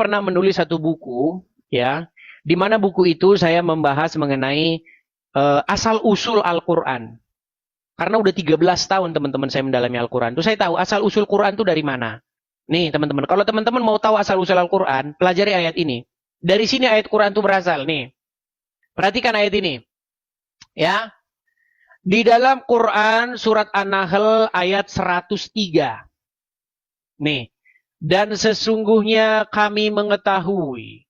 pernah menulis satu buku, ya, di mana buku itu saya membahas mengenai asal-usul Al-Quran. Karena udah 13 tahun teman-teman saya mendalami Al-Quran. Itu saya tahu asal-usul Quran itu dari mana. Nih teman-teman, kalau teman-teman mau tahu asal-usul Al-Quran, pelajari ayat ini. Dari sini ayat Quran itu berasal. Nih, perhatikan ayat ini. Ya, di dalam Quran surat An-Nahl ayat 103. Nih, dan sesungguhnya kami mengetahui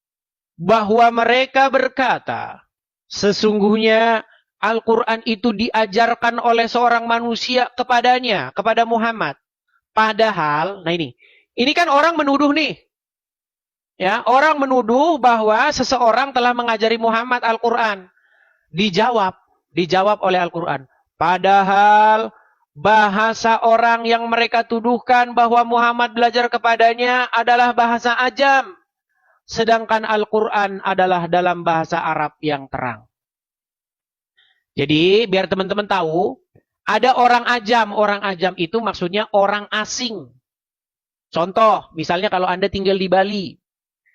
bahwa mereka berkata, sesungguhnya Al-Quran itu diajarkan oleh seorang manusia kepadanya, kepada Muhammad. Padahal, nah ini kan orang menuduh nih. Ya, orang menuduh bahwa seseorang telah mengajari Muhammad Al-Quran. Dijawab oleh Al-Quran. Padahal bahasa orang yang mereka tuduhkan bahwa Muhammad belajar kepadanya adalah bahasa ajam. Sedangkan Al-Quran adalah dalam bahasa Arab yang terang. Jadi biar teman-teman tahu, ada orang ajam. Orang ajam itu maksudnya orang asing. Contoh, misalnya kalau Anda tinggal di Bali.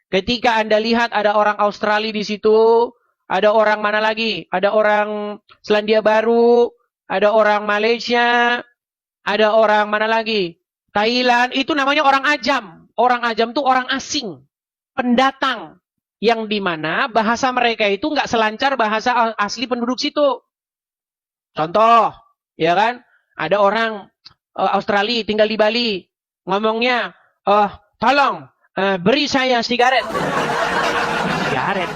Ketika Anda lihat ada orang Australia di situ, ada orang mana lagi? Ada orang Selandia Baru, ada orang Malaysia, ada orang mana lagi? Thailand, itu namanya orang ajam. Orang ajam itu orang asing, pendatang. Yang dimana bahasa mereka itu nggak selancar bahasa asli penduduk situ. Contoh, ya kan? Ada orang Australia tinggal di Bali, ngomongnya, tolong beri saya sigaret. Sigaret?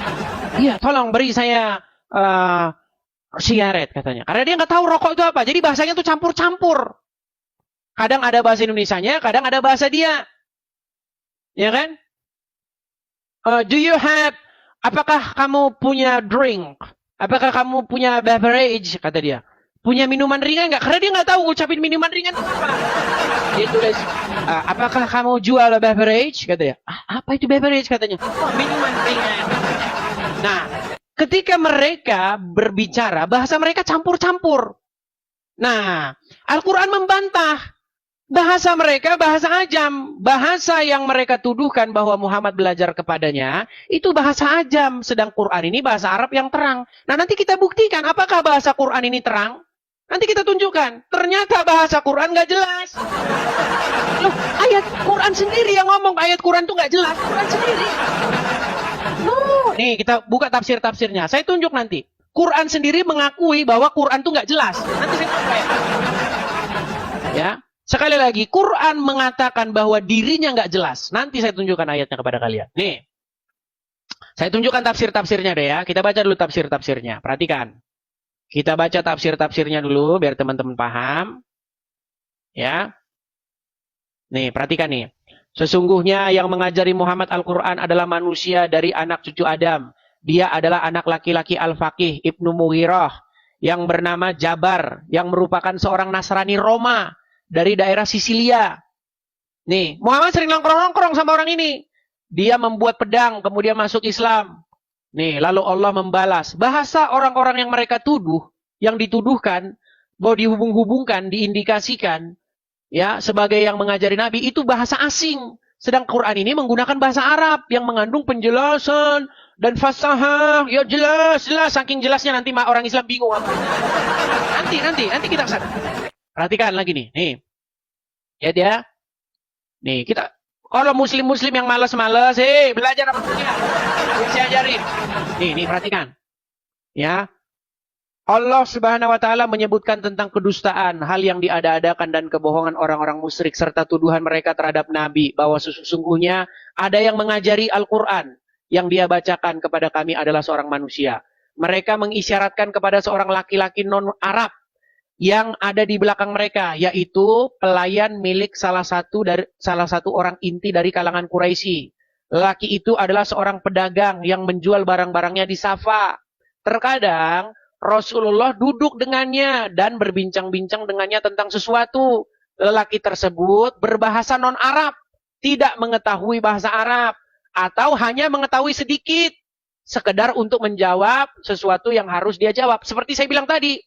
Iya, tolong beri saya sigaret katanya. Karena dia nggak tahu rokok itu apa. Jadi bahasanya tuh campur-campur. Kadang ada bahasa Indonesianya, kadang ada bahasa dia. Ya kan? Do you have, apakah kamu punya drink? Apakah kamu punya beverage? Kata dia. Punya minuman ringan nggak? Karena dia nggak tahu ngucapin minuman ringan itu apa. Dia tulis, apakah kamu jual beverage? Katanya. Apa itu beverage? Katanya. Minuman ringan. Nah, ketika mereka berbicara, bahasa mereka campur-campur. Nah, Al-Quran membantah. Bahasa mereka bahasa ajam. Bahasa yang mereka tuduhkan bahwa Muhammad belajar kepadanya, itu bahasa ajam. Sedang Quran ini bahasa Arab yang terang. Nah, nanti kita buktikan apakah bahasa Quran ini terang. Nanti kita tunjukkan. Ternyata bahasa Quran nggak jelas. Loh, ayat Quran sendiri yang ngomong. Ayat Quran itu nggak jelas. Quran sendiri. Nih, kita buka tafsir-tafsirnya. Saya tunjuk nanti. Quran sendiri mengakui bahwa Quran itu nggak jelas. Nanti saya tunjuk ya. Ya. Sekali lagi, Quran mengatakan bahwa dirinya nggak jelas. Nanti saya tunjukkan ayatnya kepada kalian. Nih, saya tunjukkan tafsir-tafsirnya deh ya. Kita baca dulu tafsir-tafsirnya. Perhatikan. Kita baca tafsir-tafsirnya dulu biar teman-teman paham. Ya. Nih, perhatikan nih. Sesungguhnya yang mengajari Muhammad Al-Quran adalah manusia dari anak cucu Adam. Dia adalah anak laki-laki Al-Faqih Ibnu Mughirah yang bernama Jabar, yang merupakan seorang Nasrani Roma dari daerah Sisilia. Nih, Muhammad sering nongkrong-nongkrong sama orang ini. Dia membuat pedang, kemudian masuk Islam. Nih, lalu Allah membalas. Bahasa orang-orang yang mereka tuduh, yang dituduhkan, bahwa dihubung-hubungkan, diindikasikan, ya, sebagai yang mengajari Nabi, itu bahasa asing. Sedang Quran ini menggunakan bahasa Arab yang mengandung penjelasan dan fasahah. Ya jelas. Saking jelasnya nanti orang Islam bingung. Nanti kita kesana. Perhatikan lagi nih. Ya dia. Nih, kita kalau muslim-muslim yang malas-malas, belajar apa punya? Saya ajarin. Nih perhatikan. Ya. Allah Subhanahu wa taala menyebutkan tentang kedustaan, hal yang diada-adakan dan kebohongan orang-orang musyrik serta tuduhan mereka terhadap Nabi bahwa sesungguhnya ada yang mengajari Al-Qur'an yang dia bacakan kepada kami adalah seorang manusia. Mereka mengisyaratkan kepada seorang laki-laki non-Arab yang ada di belakang mereka, yaitu pelayan milik salah satu orang inti dari kalangan Quraisy. Lelaki itu adalah seorang pedagang yang menjual barang-barangnya di Safa. Terkadang Rasulullah duduk dengannya dan berbincang-bincang dengannya tentang sesuatu. Lelaki tersebut berbahasa non-Arab, tidak mengetahui bahasa Arab, atau hanya mengetahui sedikit, sekedar untuk menjawab sesuatu yang harus dia jawab. Seperti saya bilang tadi,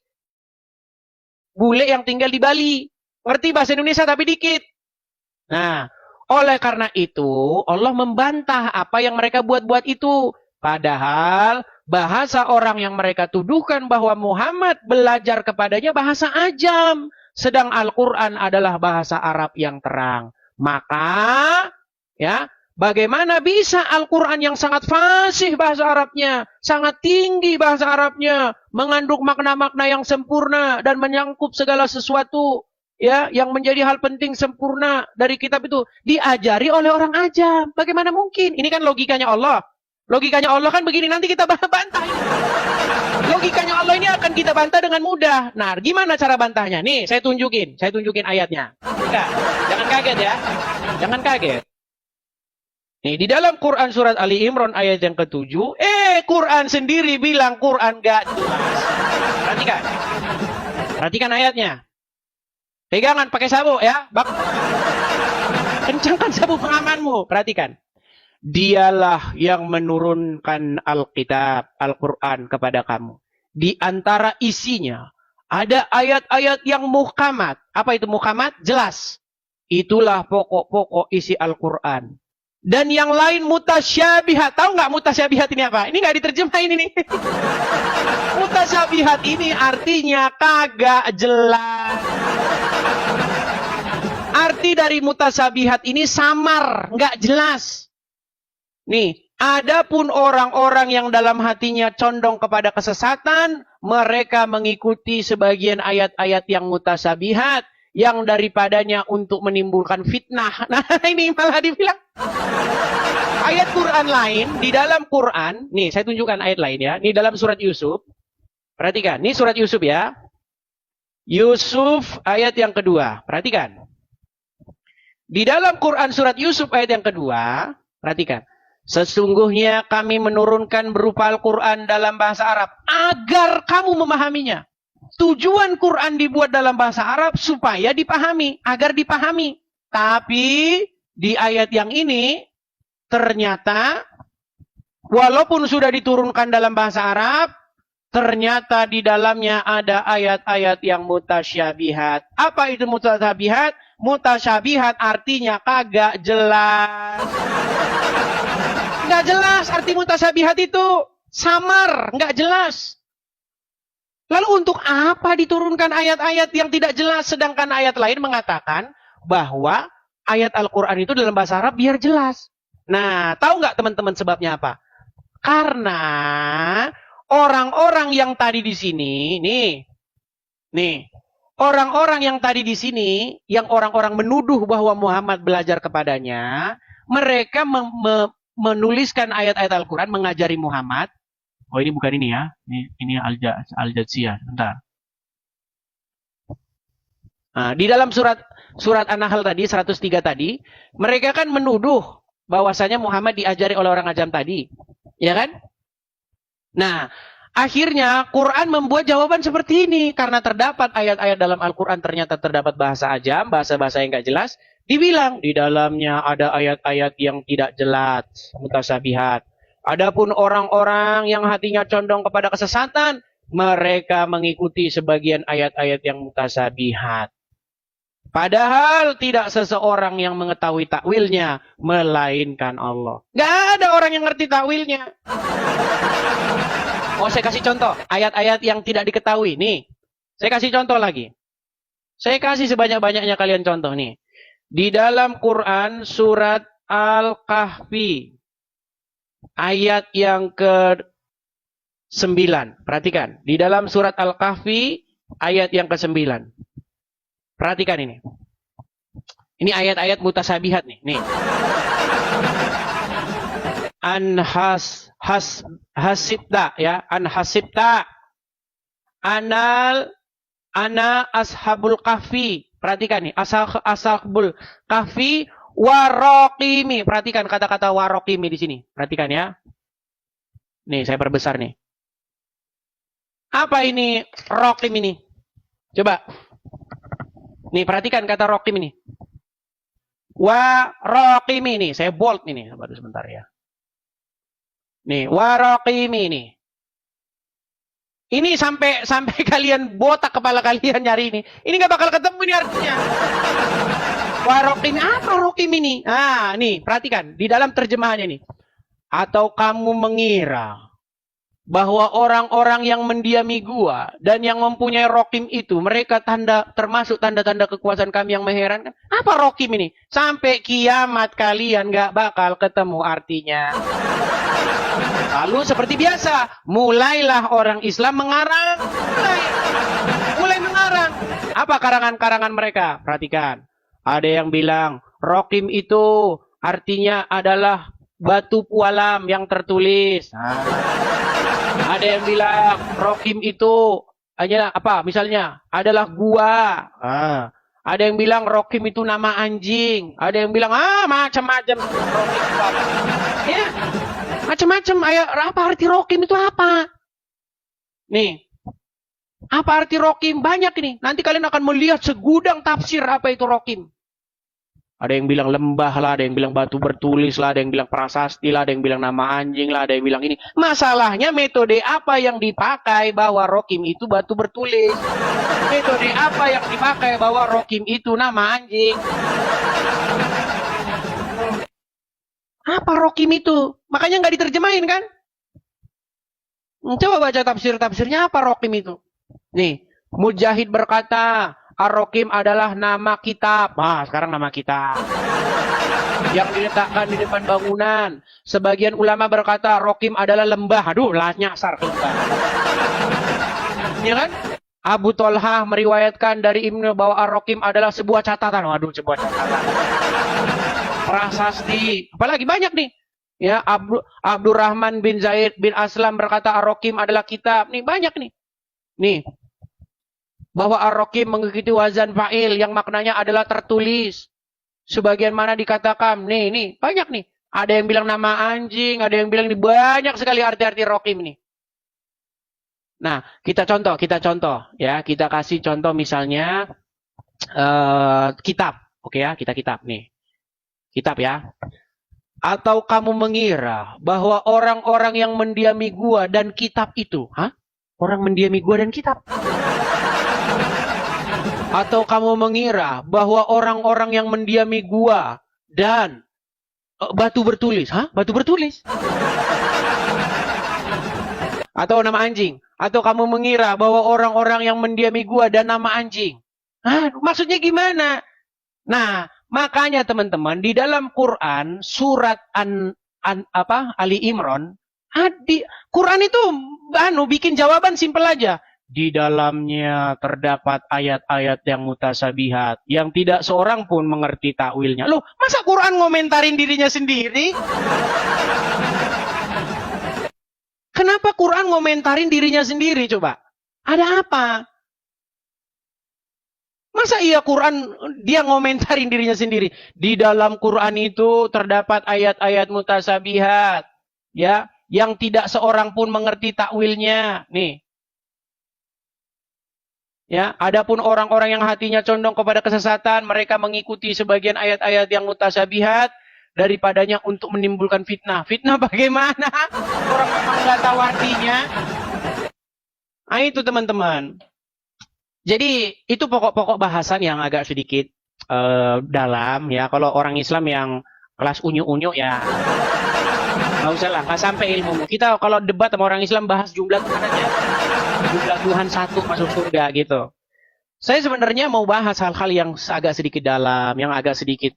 bule yang tinggal di Bali, ngerti bahasa Indonesia tapi dikit. Nah, Oleh karena itu, Allah membantah apa yang mereka buat-buat itu. Padahal bahasa orang yang mereka tuduhkan bahwa Muhammad belajar kepadanya bahasa ajam. Sedang Al-Quran adalah bahasa Arab yang terang. Maka, ya, bagaimana bisa Al-Quran yang sangat fasih bahasa Arabnya, sangat tinggi bahasa Arabnya, mengandung makna-makna yang sempurna dan menyangkup segala sesuatu, ya, yang menjadi hal penting sempurna dari kitab itu diajari oleh orang ajam. Bagaimana mungkin? Ini kan logikanya Allah. Logikanya Allah kan begini, nanti kita bantah. Logikanya Allah ini akan kita bantah dengan mudah. Nah, gimana cara bantahnya? Nih, saya tunjukin ayatnya. Enggak, jangan kaget ya. Jangan kaget. Nih, di dalam Quran surat Ali Imran ayat yang ke-7, Quran sendiri bilang Quran gak jelas. Perhatikan. Perhatikan ayatnya. Pegangan pakai sabuk ya. Kencangkan sabuk pengamanmu. Perhatikan. Dialah yang menurunkan Alkitab, Al-Quran kepada kamu. Di antara isinya ada ayat-ayat yang muhkamat. Apa itu muhkamat? Jelas. Itulah pokok-pokok isi Al-Quran. Dan yang lain mutasyabihat. Tahu nggak mutasyabihat ini apa? Ini nggak diterjemahin ini. Mutasyabihat ini artinya kagak jelas. Arti dari mutasyabihat ini samar, nggak jelas. Nih, adapun orang-orang yang dalam hatinya condong kepada kesesatan, mereka mengikuti sebagian ayat-ayat yang mutasyabihat, yang daripadanya untuk menimbulkan fitnah. Nah, ini malah dibilang. Ayat Quran lain, di dalam Quran, nih saya tunjukkan ayat lain ya, ini dalam surat Yusuf. Perhatikan, ini surat Yusuf ya. Yusuf ayat yang kedua, perhatikan. Di dalam Quran surat Yusuf ayat yang kedua, perhatikan. Sesungguhnya kami menurunkan berupa Al-Quran dalam bahasa Arab agar kamu memahaminya. Tujuan Quran dibuat dalam bahasa Arab supaya dipahami, agar dipahami. Tapi di ayat yang ini ternyata walaupun sudah diturunkan dalam bahasa Arab, ternyata di dalamnya ada ayat-ayat yang mutasyabihat. Apa itu mutasyabihat? Mutasyabihat artinya kagak jelas. Nggak jelas arti mutasyabihat itu. Samar, nggak jelas. Lalu untuk apa diturunkan ayat-ayat yang tidak jelas, sedangkan ayat lain mengatakan bahwa ayat Al-Quran itu dalam bahasa Arab biar jelas. Nah, tahu nggak teman-teman sebabnya apa? Karena orang-orang yang tadi di sini, nih, orang-orang yang tadi di sini, yang orang-orang menuduh bahwa Muhammad belajar kepadanya, mereka menuliskan ayat-ayat Al-Quran, mengajari Muhammad. Oh, ini bukan ini ya. Ini Al-Jadsiyah. Bentar. Nah, di dalam surat An-Nahl tadi, 103 tadi, mereka kan menuduh bahwasanya Muhammad diajari oleh orang ajam tadi. Ya kan? Nah, akhirnya Quran membuat jawaban seperti ini. Karena terdapat ayat-ayat dalam Al-Quran ternyata terdapat bahasa ajam, bahasa-bahasa yang nggak jelas. Dibilang di dalamnya ada ayat-ayat yang tidak jelas, mutasyabihat. Adapun orang-orang yang hatinya condong kepada kesesatan, mereka mengikuti sebagian ayat-ayat yang mutasyabihat. Padahal tidak seseorang yang mengetahui takwilnya, melainkan Allah. Gak ada orang yang ngerti takwilnya. Oh, saya kasih contoh. Ayat-ayat yang tidak diketahui. Nih, saya kasih contoh lagi. Saya kasih sebanyak-banyaknya kalian contoh nih. Di dalam Quran surat Al-Kahfi ayat yang ke-9. Perhatikan. Di dalam surat Al-Kahfi ayat yang ke-9. Perhatikan ini. Ini ayat-ayat mutasyabihat nih. Hasibta ya. Hasibta. Ana ashabul kahfi. Perhatikan nih, ashabul kahfi waraqimi. Perhatikan kata-kata waraqimi di sini. Perhatikan ya. Nih, saya perbesar nih. Apa ini raqim ini? Coba. Nih, perhatikan kata raqim ini. Waraqimi ini, saya bold ini. Baru sebentar ya. Nih, waraqimi ini. Ini sampai kalian botak kepala kalian nyari ini. Ini nggak bakal ketemu ini artinya. Warokim, apa rokim ini? Ah, nih, perhatikan. Di dalam terjemahannya nih. Atau kamu mengira bahwa orang-orang yang mendiami gua dan yang mempunyai rokim itu, mereka termasuk tanda-tanda kekuasaan kami yang mengherankan. Apa rokim ini? Sampai kiamat kalian gak bakal ketemu artinya. Lalu seperti biasa, mulailah orang Islam mengarang. Mulai mengarang. Apa karangan-karangan mereka? Perhatikan. Ada yang bilang, rokim itu artinya adalah batu pualam yang tertulis. Ada yang bilang, rokim itu hanya apa? Misalnya, adalah gua. Ada yang bilang, rokim itu nama anjing. Ada yang bilang, macam-macam. Ya, macam-macam. Apa arti rokim itu apa? Nih, apa arti rokim? Banyak ini. Nanti kalian akan melihat segudang tafsir apa itu rokim. Ada yang bilang lembah lah, ada yang bilang batu bertulis lah, ada yang bilang prasasti lah, ada yang bilang nama anjing lah, ada yang bilang ini. Masalahnya metode apa yang dipakai bahwa rokim itu batu bertulis? Metode apa yang dipakai bahwa rokim itu nama anjing? Apa rokim itu? Makanya nggak diterjemahin kan? Coba baca tafsir-tafsirnya apa rokim itu? Nih, Mujahid berkata, Ar-Rokim adalah nama kitab. Sekarang nama kitab. Yang diletakkan di depan bangunan. Sebagian ulama berkata, Rokim adalah lembah. Aduh, lah nyasar ke lembah. Ya kan? Abu Tolhah meriwayatkan dari Ibnu bahwa Ar-Rokim adalah sebuah catatan. Waduh, sebuah catatan. Prasasti. Apalagi banyak nih. Ya, Abdurrahman bin Zaid bin Aslam berkata, Ar-Rokim adalah kitab. Nih, banyak nih. Nih. Bahwa Ar-Rokim mengikuti wazan fa'il yang maknanya adalah tertulis. Sebagian mana dikatakan, nih, banyak nih. Ada yang bilang nama anjing, ada yang bilang banyak sekali arti-arti Rokim nih. Nah, kita contoh, ya. Kita kasih contoh misalnya kitab. Oke ya, kita kitab nih. Kitab ya. Atau kamu mengira bahwa orang-orang yang mendiami gua dan kitab itu, orang mendiami gua dan kitab. Atau kamu mengira bahwa orang-orang yang mendiami gua dan batu bertulis. Batu bertulis? Atau nama anjing. Atau kamu mengira bahwa orang-orang yang mendiami gua dan nama anjing. Maksudnya gimana? Nah, makanya teman-teman, di dalam Quran, surat Ali Imran, Quran itu bikin jawaban simpel aja. Di dalamnya terdapat ayat-ayat yang mutasabihat, yang tidak seorang pun mengerti takwilnya. Loh, masa Quran ngomentarin dirinya sendiri? Kenapa Quran ngomentarin dirinya sendiri coba? Ada apa? Masa iya Quran dia ngomentarin dirinya sendiri? Di dalam Quran itu terdapat ayat-ayat mutasabihat, ya, yang tidak seorang pun mengerti takwilnya. Nih. Ya, adapun orang-orang yang hatinya condong kepada kesesatan, mereka mengikuti sebagian ayat-ayat yang mutasabihat daripadanya untuk menimbulkan fitnah. Fitnah bagaimana? Orang memang nggak tahu artinya. Itu teman-teman. Jadi itu pokok-pokok bahasan yang agak sedikit dalam ya. Kalau orang Islam yang kelas unyu-unyu ya nggak usah lah, nggak sampai ilmu. Kita kalau debat sama orang Islam bahas jumlah Tuhan aja. Jumlah Tuhan satu masuk surga gitu. Saya sebenarnya mau bahas hal-hal yang agak sedikit dalam, yang agak sedikit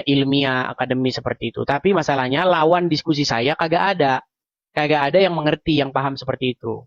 ilmiah, akademi seperti itu. Tapi masalahnya lawan diskusi saya kagak ada yang mengerti, yang paham seperti itu.